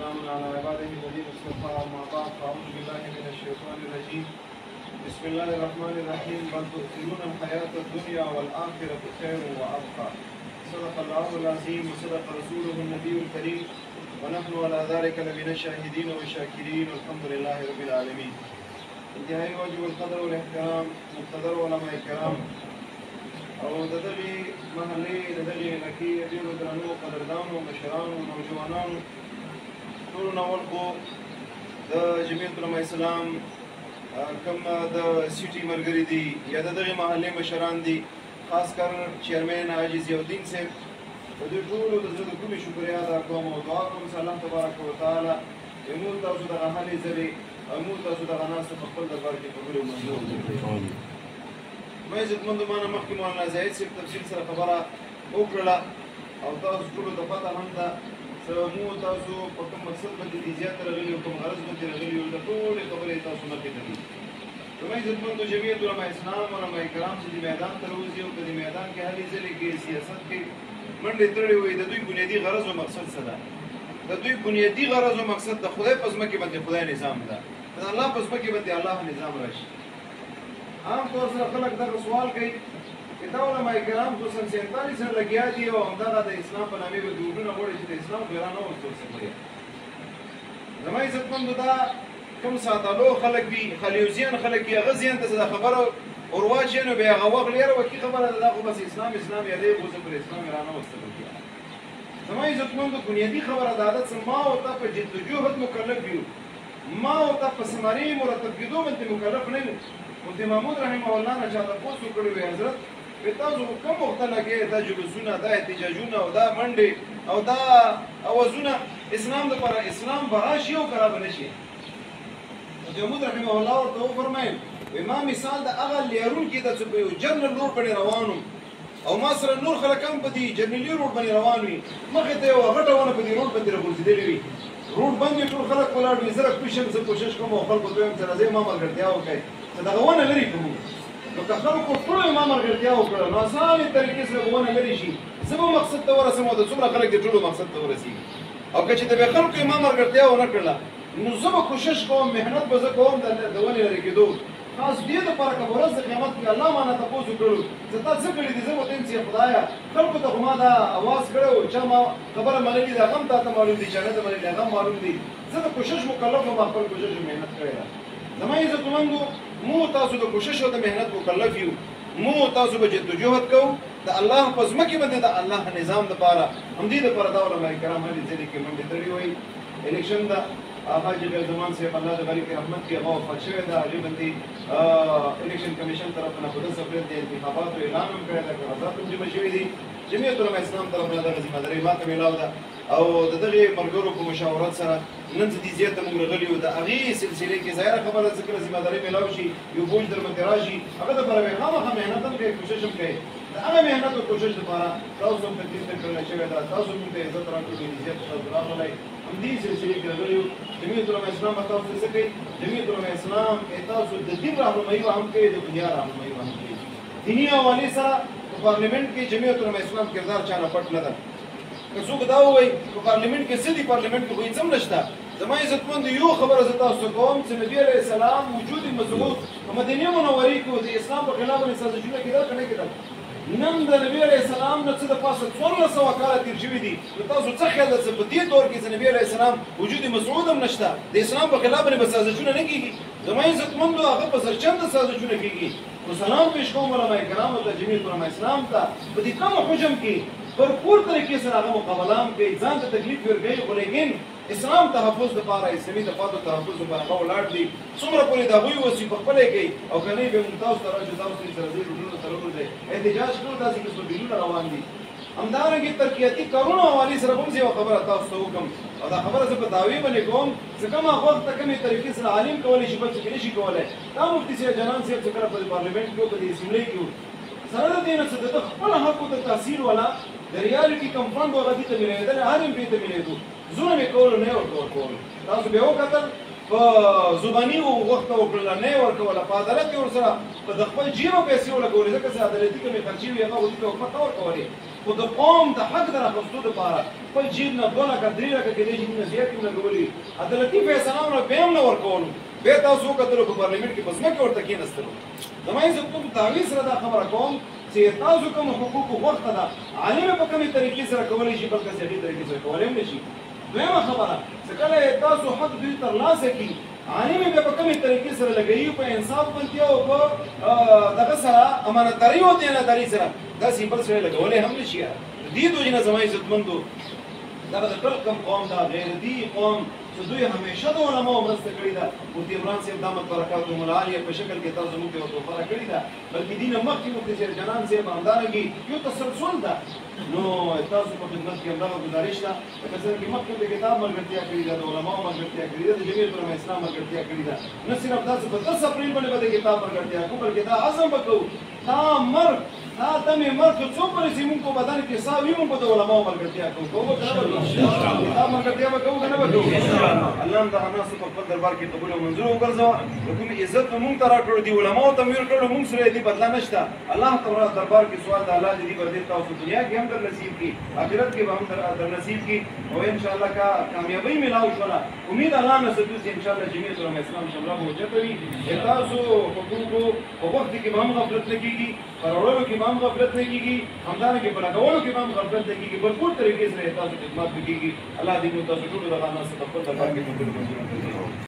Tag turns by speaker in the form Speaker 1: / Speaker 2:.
Speaker 1: وسلام على عباده الذين اصطفى أما بعد فأعوذ بالله من الشيطان الرجيم بسم الله الرحمن الرحيم بل تؤثرون الحياة الدنيا والآخرة خير وأبقى صدق الله العظيم وصدق رسوله النبي الكريم ونحن على ذلك لمن الشاهدين والشاكرين والحمد لله رب العالمين. انتهائی واجب القدر والاحترام مقتدر علماء کرام او د دغې محلې د دغې علاقې ډېرو درنو قدردانو مشرانو نوجوانانو ټولو نه اول خو د جمعیت علماء اسلام کوم د سیټي ملګري دي یا د دغې محلې مشران دي خاص کر چیرمین حاجي ضیاءالدین صاحب د دوی ټولو د زړه د کومې شکریا ادا کوم او دعا کوم چې الله تبارک وتعالی زموږ تاسو دغه هلې ځلې او موږ تاسو دغه ناسته په خپل دربار کې قبول او منظور کړي. ما عزتمندو ما نه مخکې مولانا زاهد صاحب تفصیل سره خبره وکړله او تاسو ټولو ته پته هم ده چې موږ تاسو په کوم مقصد باندې دې زیات راغلي او کوم غرض باندې راغلي یو د ټولې خبرې تاسو مخکې ته دي. ما عزتمندو جمعیت علماء اسلام علماء کرام چې دې میدان ته راوځي او په دې میدان کې هلې ځلې کې سیاست کې منډې تړلې وي د دوی بنیادي غرض او مقصد څه ده؟ د دوی بنیادي غرض او مقصد د خدای په ځمکې باندې خدای نظام ده، د الله په ځمکې باندې الله نظام راشي. عام طور سره خلک دغه سوال کوي چې دا علماء کرام خو سن 47 سره لګیا دي او همدغه د اسلام په نامې به دودونه وړي چې د اسلام پیران نه ورته څه زما عزتمندو دا کوم ساتلو خلک دي خلیوزیان خلک دي هغه ځین ته دا خبره ورواچي نو بیا هغه وخت لري وکي خبره ده خو بس اسلام یې خو پر اسلام را نه وستل زما عزتمندو بنیادي خبره دا ده چې ما او ته په جدوجہد مکلف یو، ما او ته په سماري مرتب کېدو باندې مکلف نه یو. مفتي محمود رحمه الله نه چا تاسو کړی وي حضرت په تاسو کوم وخت لګي دا جلوسونه دا احتجاجونه او دا منډې او دا اوازونه اسلام لپاره اسلام براشي او خراب نشي. مفتي محمود رحمه الله ورته وفرمایل ما مثال د هغه لیرون کې د یو جنرال روډ باندې روانو او ما سره نور خلک هم په دې جنرالي روډ باندې روان وي مخې ته یو غټه ونه په دې روډ باندې راغورځېدلې وي روډ باندې ټول خلک ولاړ وي زه کوشش کوم او خلکو ته وایم چې راځئ ما ملګرتیا وکړئ چې دغه ونه لرې کړو نو که خلکو ټولو یې ما ملګرتیا وکړه نو اسانې طریقې سره به ونه لرې شي زه به مقصد ته ورسم او د څومره خلک دې ټولو مقصد ته ورسېږي او که چې د بې خلکو یې ما ملګرتیا ونه کړله نو زه به کوشش کوم محنت به زه کوم د ونې لرې کېدو خاص دې دپاره که به ورځ د قیامت کې الله ما نه تپوس وکړو چې تا څه کړي دي زه به ته یم چې خدایه خلکو ته خو ما دا اواز کړی و چا ما خبره منلې ده هغه هم تا ته معلوم دي چا نه ته منلې هغه هم معلوم دي زه د کوشش مکلف یم خپل کوشش محنت کړی ده. زما عزتمندو مو تاسو د کوشش او د محنت مکلف یو، مو تاسو به جدوجہد کوو د الله په ځمکې باندې د الله نظام دپاره همدې دپاره دا علماء کرام هلې ځلې کې منډې تړلې وایي. الیکشن ده حاجي غیرزمان صاحب الله د غریب رحمت کې هغه وفات شوی ده هغې باندې الیکشن کمیشن طرف نه په 10 اپریل د انتخاباتو اعلان هم کړی ده کاغذات هم جمع شوي دي جمعیت علماء اسلام طرف نه دغه ذمهداري ما ته میلاو ده او د دغې ملګرو په مشاورت سره نن چې دې زیاته موږ راغلي یو د هغې سلسلې کې ظاهره خبره ځکه ذمهداري میلاو شي یو بوج در باندې راشي هغه دپاره به خامخا محنت هم کوي کوشش هم کوي د هغه محنت او کوشش دپاره تاسو هم تکلیف ته کړلی شوی ده تاسو موږ ته عزت راکړو عزت تاسو راغلی همدې سلسلې کې راغلي یو. جمعیت علماء اسلام به تاسو څه کوي؟ جمعیت علماء اسلام تاسو د دین راهنمایي هم کوي د دنیا راهنمایي هم کوي. دیني حوالې سره په پارلیمنټ کې جمعیت علماء اسلام کردار چا نه پټ نه ده. که څوک دا ووایي په پارلیمنټ کې څه دي پارلیمنټ کې خو هېڅ هم نشته. زما عزتمندو یو خبره زه تاسو کوم چې نبي علیه السلام وجود مضبوط په مدینې منورې کې د اسلام په خلاف باندې سازشونه کېدل که نه کېدل؟ نن د نبی علیه السلام نه څه د پاسه 1400 کاله تېر شوي دي نو تاسو څه خیال ده چې په دې دور کې چې نبي علیه السلام وجود مسعود هم نشته د اسلام په خلاف باندې به سازشونه نه کېږي. زما عزتمندو هغه په سرچنده سازشونه کېږي. نو سلام پېښ کوم علماء کرامو ته جمعیت علماء اسلام ته په دې کم حجم کې भरपूर तरीके से هغه مقابله کوي ځان ته تکلیف ورکوي خو لیکن اسلام تحفظ لپاره اسلامي دفاع او تحفظ لپاره هغه ولاړ دي څومره پورې د هغوی وسې په خپله کوي او که نه یې به ممتاز ته راځي تاسو سره ځي روډونو ته راوځي احتجاج ټول داسې قسمه بیلونه روان دي. همدارنګې ترقیاتي کارونو حوالې سره هم زه یوه خبره تاسو ته وکړم او دا خبره زه په دعوې باندې کوم چې کومه وخت ته کومې طریقې سره عالم کولی شي بل څه نه شي کولی. دا مفتي صاحب جنان صاحب چې کله په پارلیمنټ کې په دې اسمبلۍ کې سره د دې نه چې د خپل حقو ته تحصیل والا د ریالټي کم فنډ هغه دې ته ملېدل هر هم دې ته ملېدو زونه مې کولو نه ورکول تاسو به وکتل په زباني وخت وکړل نه ورکول په عدالت کې ورسره په خپل جیبو پیسې ولګولې ځکه چې عدالتي کومې خرچې وي هغه ودې ته حکومت ورکولې خو د قوم د حق د راخستو دپاره خپل جیب نه 2 لکه 3 لکه کېدای شي نه زیات هم لګولي عدالتي فیصله نه بیا هم نه ورکولو بیا تاسو وکتلو په پارلیمنټ کې په ځمکې ورته کېناستلو زما عزتمنو په تعویض سره دا خبره کوم چې تاسو کوم حقوق غوښته ده عالم په کومې طریقې سره کولی شي بلکې صحیح طریقې سره کولی هم نه شي دویمه خبره چې کله تاسو حق دوی ترلاسه کړي عالم بیا په کومې طریقې سره لګوي په انصاف باندې او په دغه سره امانتداري او دیانتداري سره داسې بل سره لګولی هم نه شي دې دوی نه زما عزتمندو دغه د ټول کوم قوم دا غیرتي قوم چې دوی همیشه د علماو مرسته کړې ده مفتي عمران صاحب دامت برکاتهم العالیه په شکل کې تاسو موږ ته یو تحفه راکړې ده بلکې دې نه مخکې مفتي شیرجنان صاحب همدارنګې یو تسلسل ده نو تاسو په خدمت کې همدغه ګزارش ده لکه څنګه چې مخکې د کتاب ملګرتیا کړې ده د علماو ملګرتیا کړې ده د جمعیت علماء اسلام ملګرتیا کړې ده نه صرف داسې په 10 اپریل باندې به د کتاب ملګرتیا کوو بلکې دا عزم به کوو تا مرګ تا دمې مرګ ته څو پرې زموږ په بدن کې ساه وي موږ به د علماو ملګرتیا کوو که نه به کوو کتاب ملګرتیا به کوو که نه به کوو الله هم دغه ناستو په خپل دربار کې قبول او منظور وګرځوه د کوم عزت به موږ ته راکړو دي علماو ته مې ورکړو موږ سره دې بدله نشته الله تعالی دربار کې سوال د الله دې به دې تاسو دنیا کې هم در نصیب کړي آخرت کې به هم در نصیب کړي او ان شاء الله کا کامیابی ملاو شوله امید الله نه ستو چې ان شاء الله جمعیت علماء اسلام شمله به وجه کوي تاسو حقوقو په وخت کې به هم غفلت نه کېږي پر وړلو کې به هم غفلت نه کېږي همدارنګه په لګولو کې به هم غفلت نه کېږي بهتر طریقې سره تاسو خدمت وکړي الله دې موږ تاسو ټول دغه ناس په خپل دربار کې قبول کړي